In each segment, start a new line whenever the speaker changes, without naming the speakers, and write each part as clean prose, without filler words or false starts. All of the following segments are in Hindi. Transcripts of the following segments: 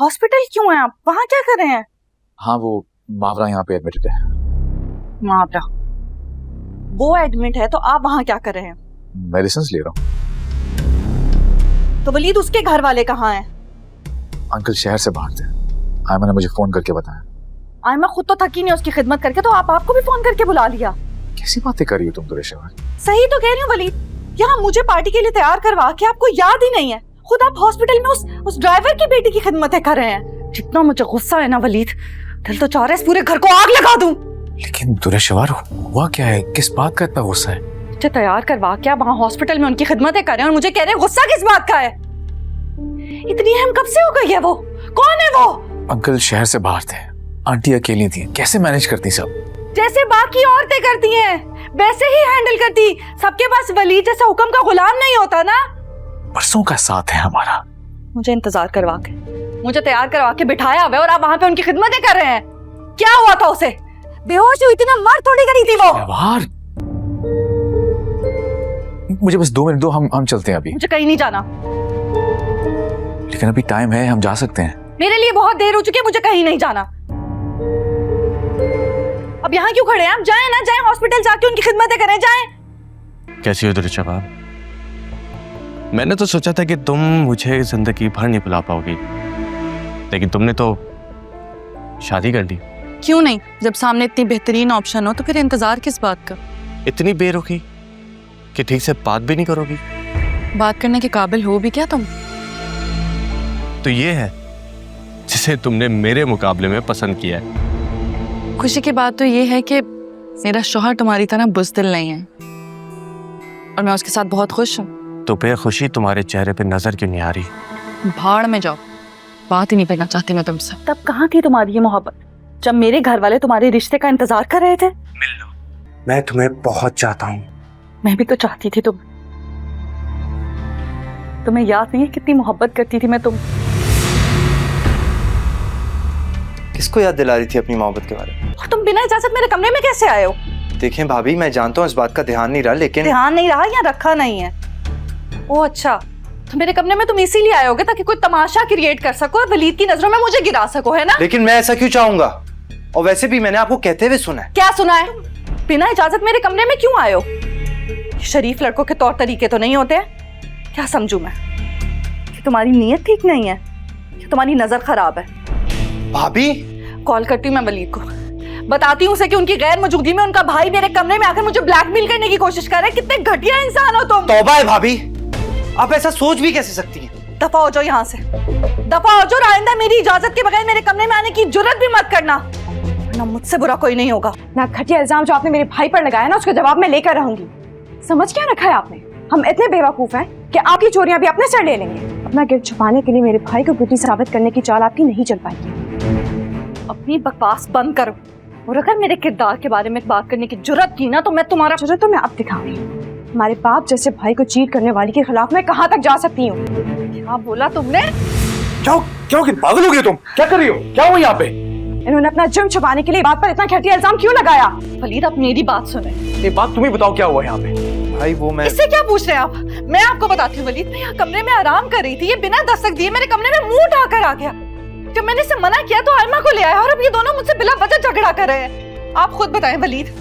हॉस्पिटल क्यों हैं आप? वहाँ क्या कर रहे हैं?
हाँ वो मावरा यहाँ पे एडमिटेड है।
मावरा वो एडमिट है तो आप वहाँ क्या कर रहे हैं?
मेडिसिन ले रहा हूँ।
तो वलीद उसके घर वाले कहाँ हैं?
अंकल शहर से बाहर थे, आयमा ने मुझे फोन करके बताया।
आयमा खुद तो थकी नहीं उसकी खिदमत करके, तो आपको भी फोन करके बुला लिया।
कैसी बातें कर रही हो तुम दुरेशवर?
सही तो कह रही हूँ वलीद, यहाँ मुझे पार्टी के लिए तैयार करवा के आपको याद ही नहीं है। खुद आप हॉस्पिटल में उस ड्राइवर की बेटी की खिदमतें कर रहे हैं। जितना मुझे गुस्सा है ना वलीद, दिल तो चाह रहा है इस पूरे घर को आग लगा दूं।
लेकिन दुरेशवर हुआ क्या है? किस बात का इतना गुस्सा है?
मुझे तैयार करवा के आप वहाँ हॉस्पिटल में उनकी खिदमतें कर रहे हैं और मुझे कह रहे हैं गुस्सा किस बात का है? इतनी अहम कब से हो गई है वो? कौन है वो?
अंकल शहर से बाहर थे, आंटी अकेली थी, कैसे मैनेज करती सब?
जैसे बाकी औरतें करती हैं वैसे ही हैंडल करती। सबके पास वलीद जैसा हुक्म का गुलाम नहीं होता ना।
बरसों का साथ है हमारा। मुझे
इंतजार करवा के, मुझे तैयार करवा के बिठाया हुआ है और आप वहाँ पे उनकी खिदमतें कर रहे हैं। क्या हुआ था उसे? बेहोश हुई थी ना, मर थोड़ी करी थी वो।
व्यवहार, मुझे बस 2 मिनट दो, हम चलते हैं अभी।
मुझे कहीं नहीं जाना।
लेकिन अभी टाइम है, हम जा सकते हैं।
मेरे लिए बहुत देर हो चुकी है, मुझे कहीं नहीं जाना। अब यहाँ क्यों खड़े हैं आप? जाएं ना, जाएं हॉस्पिटल जाके उनकी खिदमतें करें, जाएं।
कैसी हो दुरेशवर? मैंने तो सोचा था कि तुम मुझे जिंदगी भर नहीं भुला पाओगी, लेकिन तुमने तो शादी कर ली।
क्यों नहीं? जब सामने इतनी बेहतरीन ऑप्शन हो तो फिर इंतजार किस बात का?
इतनी बेरुखी कि ठीक से बात भी नहीं करोगी?
बात करने के काबिल हो भी क्या तुम?
तो ये है जिसे तुमने मेरे मुकाबले में पसंद किया है।
खुशी की बात तो ये है कि मेरा शौहर तुम्हारी तरह बुज़दिल नहीं है और मैं उसके साथ बहुत खुश हूँ।
तो बेखुशी तुम्हारे चेहरे पे नजर क्यों नहीं आ रही?
भाड़ में जाओ, बात ही नहीं करना चाहती मैं तुमसे। तब कहाँ थी तुम्हारी ये मोहब्बत जब मेरे घर वाले तुम्हारे रिश्ते का इंतजार कर रहे थे?
मिल लो, मैं तुम्हें बहुत चाहता हूँ।
मैं भी तो चाहती थी। तुम्हें याद नहीं है कितनी मोहब्बत करती थी मैं तुम?
किसको याद दिला रही थी अपनी मोहब्बत के बारे में?
और तुम बिना इजाजत मेरे कमरे में कैसे आए हो?
देखें भाभी, मैं जानता हूँ इस बात का ध्यान नहीं रहा, लेकिन
ध्यान नहीं रहा या रखा नहीं है? ओह अच्छा, तो मेरे कमरे में तुम इसीलिए आए होगे ताकि कोई तमाशा क्रिएट कर सको और वलीद की नजरों में मुझे गिरा सको, है ना?
लेकिन मैं ऐसा क्यों चाहूंगा? और वैसे भी मैंने आपको कहते हुए सुना है।
क्या सुना है? बिना इजाजत मेरे कमरे में क्यों आए हो? शरीफ लड़कों के तौर तरीके तो नहीं होते हैं। क्या समझू मैं कि तुम्हारी नीयत ठीक नहीं है, कि तुम्हारी नजर खराब है?
भाभी,
कॉल करती हूँ मैं वलीद को, बताती हूँ उसे कि उनकी गैर मौजूदगी में उनका भाई मेरे कमरे में आकर मुझे ब्लैकमेल करने की कोशिश कर रहा है। कितने घटिया इंसान हो तुम।
तौबा है भाभी, आप ऐसा सोच भी कैसे सकती हैं?
दफा हो जाओ यहाँ से, दफा हो जाओ। आइंदा मेरी इजाजत के बगैर मेरे कमरे में आने की जुर्रत भी मत करना, वरना मुझसे बुरा कोई नहीं होगा।
ना घटिया इल्जाम जो आपने मेरे भाई पर लगाया ना, उसका जवाब मैं लेकर रहूंगी। समझ क्या रखा है आपने? हम इतने बेवकूफ हैं कि आपकी चोरियां भी अपने सर ले लेंगे। अपना गिल्ट छुपाने के लिए मेरे भाई को गुटी साबित करने की चाल आपकी नहीं चल पाएगी।
अपनी बकवास बंद करो, और अगर मेरे किरदार के बारे में बात करने की जुर्रत की ना तो मैं तुम्हारा
जुर्रत तो मैं अब दिखाऊंगी। हमारे बाप जैसे भाई को चीट करने वाली के खिलाफ मैं कहां तक जा सकती हूँ?
क्या बोला तुमने?
क्या पागल हो गए तुम? क्या कर रही हो? क्या हुआ यहाँ पे?
इन्होंने अपना जुर्म छुपाने के लिए बात पर इतना घटिया इल्जाम क्यों लगाया?
वलीद, आप मेरी बात सुने।
ये बात तुम्हें बताओ, क्या हुआ यहाँ पे?
भाई वो मैं
इससे क्या पूछ रहे हैं आप? मैं आपको बताती हूँ वलीद, मैं यहाँ कमरे में आराम कर रही थी, ये बिना दस्तक दिए मेरे कमरे में मुंह उठाकर आ गया। जब मैंने इसे मना किया तो आयमा को ले आया और अब ये दोनों मुझसे बिला वजह झगड़ा कर रहे हैं। आप खुद बताएं वलीद,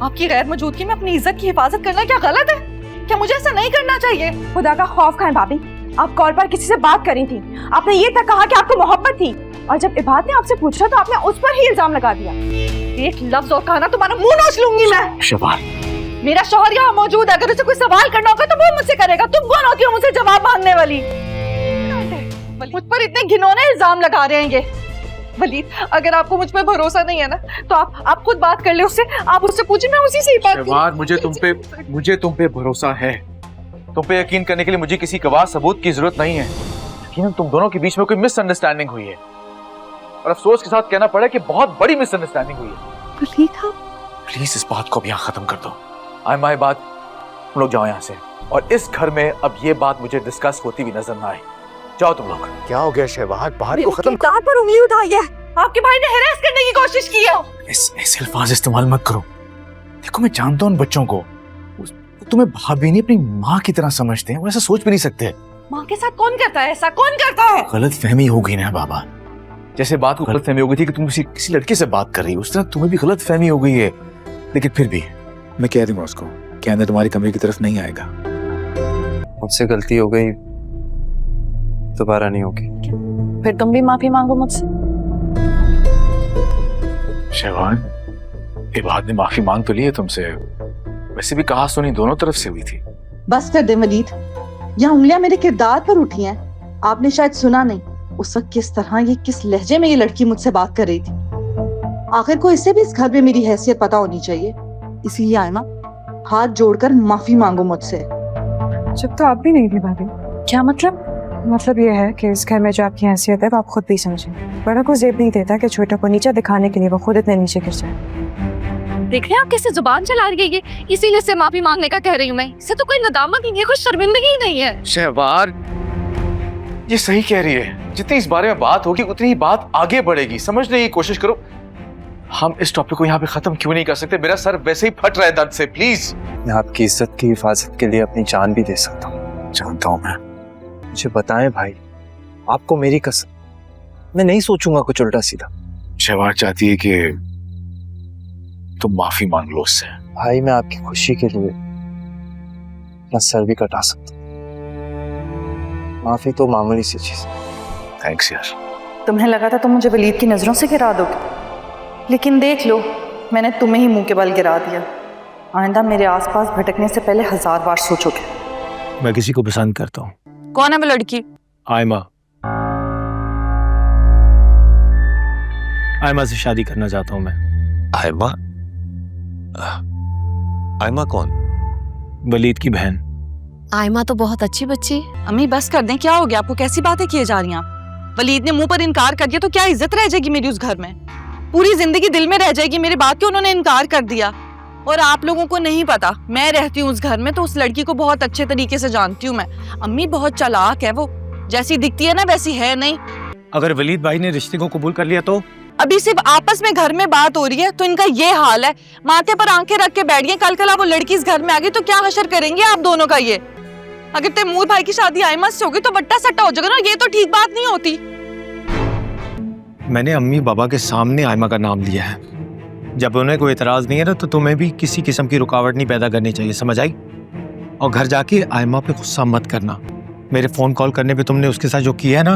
आपकी गैर मौजूदगी में अपनी इज्जत की हिफाजत करना क्या गलत है? क्या मुझे ऐसा नहीं करना चाहिए?
खुदा का खौफ खाएं भाभी, आप कॉल पर किसी से बात करी थी, आपने ये तक कहा कि आपको मोहब्बत थी, और जब इबादत ने आपसे पूछा तो आपने उस पर ही इल्जाम लगा दिया।
एक लफ्ज और कहा ना तुम्हारा मुंह नोच लूंगी मैं।
शबार,
मेरा शौहर यहाँ मौजूद है, अगर उसे कोई सवाल करना होगा तो वो मुझसे करेगा। तुम कौन होती हो मुझसे जवाब मांगने वाली? मुझ पर इतने घिनौने इल्जाम लगा रहे हैं ये। वलीद, अगर आपको मुझ पे भरोसा नहीं है ना तो आप खुद बात कर ले उससे, आप उससे पूछिए, मैं उसी से ही बात करूं।
मुझे तुम पे भरोसा है। तुम पे यकीन करने के लिए मुझे किसी गवाह सबूत की जरूरत नहीं है। यकीनन तुम दोनों के बीच में कोई मिसअंडरस्टैंडिंग हुई है, और अफसोस के साथ कहना पड़ा कि बहुत बड़ी मिसअंडरस्टैंडिंग हुई है।
वलीद,
प्लीज इस बात को अब यहाँ खत्म कर दो। आयमा, ये बात, तुम लोग जाओ यहाँ से, और इस घर में अब ये बात मुझे डिस्कस होती हुई नजर ना आए। जाओ तुम लोग।
क्या हो गया शहबाज? बाहर को खत्म
कर। पर उंगली उठाई है, आपके भाई ने हैरेस करने की कोशिश की है।
ऐसे अल्फाज इस्तेमाल मत करो। देखो, मैं जानता हूँ उन बच्चों को, तुम्हें भाभी नहीं अपनी माँ की तरह समझते हैं, वो ऐसा सोच भी नहीं सकते।
माँ के साथ कौन करता है ऐसा? कौन करता है?
गलत फहमी हो गई ना बाबा, जैसे बात को गलतफहमी हो गई थी कि तुम किसी लड़के से बात कर रही हो, उस तरह तुम्हें भी गलतफहमी हो गई है। लेकिन फिर भी मैं कह दूंगा उसको कि अंदर तुम्हारी कमरे की तरफ नहीं आएगा।
मुझसे गलती हो गई, दोबारा नहीं होगी।
फिर तुम भी माफी मांगो मुझसे।
शहवान, इबाद ने माफी मांग तो ली है तुमसे, वैसे भी कहा सुनी दोनों तरफ से हुई थी।
बस कर दे वलीद, यहाँ उंगलियां मेरे किरदार पर उठी हैं। आपने शायद सुना नहीं उस वक्त किस तरह ये किस लहजे में ये लड़की मुझसे बात कर रही थी। आखिर को इससे भी इस घर में मेरी हैसियत पता होनी चाहिए। इसीलिए आयमा, हाथ जोड़कर माफी मांगो मुझसे।
जब तो आप भी नहीं थी भाभी। क्या मतलब? मतलब ये है कि इस घर में जो आपकी हैसियत है वो आप खुद भी समझें। बड़ा को जेब नहीं देता कि छोटा को नीचा दिखाने के लिए वो खुद इतने नीचे गिर जाए।
देख रहे हैं आप कैसे जुबान चला रही है, इसीलिए से माफी मांगने का कह रही हूँ मैं। इसे तो कोई नदामत नहीं है, कोई शर्मिंदगी ही नहीं है।
शहवार, ये सही कह रही है। जितनी इस बारे में बात होगी उतनी ही बात आगे बढ़ेगी। समझने की कोशिश करो। हम इस टॉपिक को यहाँ पे खत्म क्यों नहीं कर सकते? मेरा सर वैसे ही फट रहा है दर्द से। प्लीज,
मैं आपकी इज्जत की हिफाजत के लिए अपनी जान भी दे सकता हूँ। जानता हूँ मैं। मुझे बताएं भाई, आपको मेरी कसम, मैं नहीं सोचूंगा कुछ उल्टा सीधा।
शहवार चाहती है कि तुम माफी मांग लो उससे।
भाई मैं आपकी खुशी के लिए अपना सर भी कटा सकता हूँ। माफी तो मामूली सी चीज।
थैंक्स यार।
तुम्हें लगा था तुम मुझे वलीद की नजरों से गिरा दोगे, लेकिन देख लो, मैंने तुम्हें ही मुंह के बल गिरा दिया। आइंदा मेरे आसपास भटकने से पहले 1000 बार सोचोगे।
मैं किसी को पसंद करता हूँ।
कौन है वो लड़की?
आयमा। आयमा से शादी करना चाहता हूँ मैं।
आयमा? आयमा कौन?
वलीद की बहन।
आयमा तो बहुत अच्छी बच्ची।
अम्मी बस कर दें, क्या हो गया आपको? कैसी बातें किए जा रही हैं आप? वलीद ने मुंह पर इनकार कर दिया तो क्या इज्जत रह जाएगी मेरी उस घर में? पूरी जिंदगी दिल में रह जाएगी मेरी बात कि उन्होंने इनकार कर दिया। और आप लोगों को नहीं पता, मैं रहती हूँ उस घर में तो उस लड़की को बहुत अच्छे तरीके से जानती हूँ मैं। अम्मी बहुत चालाक है वो, जैसी दिखती है ना वैसी है नहीं।
अगर वलीद भाई ने रिश्ते को कबूल कर लिया तो?
अभी सिर्फ आपस में घर में बात हो रही है तो इनका ये हाल है। माथे पर आंखें रख के बैठ गए। कल वो लड़की इस घर में आ गई तो क्या हशर करेंगे आप दोनों का ये? अगर तैमूर भाई की शादी आयमा से होगी तो बट्टा सट्टा हो जाएगा ना। ये तो ठीक बात नहीं होती।
मैंने अम्मी बाबा के सामने आयमा का नाम लिया है। जब उन्हें कोई एतराज नहीं है ना तो तुम्हें भी किसी किस्म की रुकावट नहीं पैदा करनी चाहिए, समझ आई? और घर जाके आयमा पे गुस्सा मत करना। मेरे फोन कॉल करने पे तुमने उसके साथ जो किया है ना,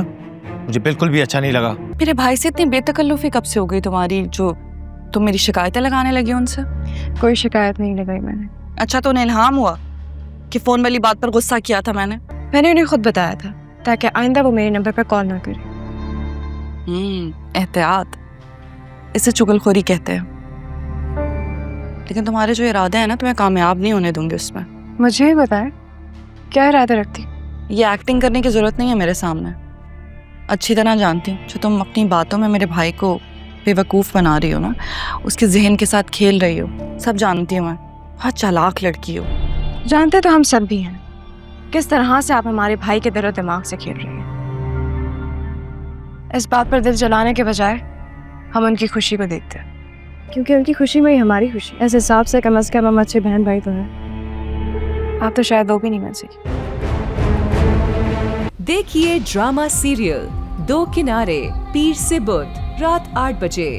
मुझे बिल्कुल भी अच्छा नहीं लगा।
मेरे भाई से इतनी बेतकल्लुफी कब से हो गई तुम्हारी, जो तुम मेरी शिकायतें लगाने लगी उनसे?
कोई शिकायत नहीं लगाई मैंने।
अच्छा, तो उन्हें इल्हाम हुआ कि फोन वाली बात पर गुस्सा किया था मैंने
उन्हें खुद बताया था ताकि आइंदा वो मेरे नंबर पर कॉल ना करे।
एहतियात, इसे चुगलखोरी कहते हैं। लेकिन तुम्हारे जो इरादे हैं ना, तुम्हें कामयाब नहीं होने दूंगी उसमें।
मुझे ही बताएं, क्या इरादा रखती?
ये एक्टिंग करने की जरूरत नहीं है मेरे सामने। अच्छी तरह जानती हूँ जो तुम अपनी बातों में मेरे भाई को बेवकूफ़ बना रही हो ना, उसके जहन के साथ खेल रही हो। सब जानती हूँ मैं, बहुत चालाक लड़की हो।
जानते तो हम सब भी हैं किस तरह से आप हमारे भाई के दिलो दिमाग से खेल रही हैं। इस बात पर दिल जलाने के बजाय हम उनकी खुशी को देखते हैं, क्योंकि उनकी खुशी में ही हमारी खुशी। इस हिसाब से कम अज़ कम हम अच्छे बहन भाई तो हैं। आप तो शायद वो भी नहीं बन सकी।
देखिए ड्रामा सीरियल दो किनारे, पीर से बुध, रात 8 बजे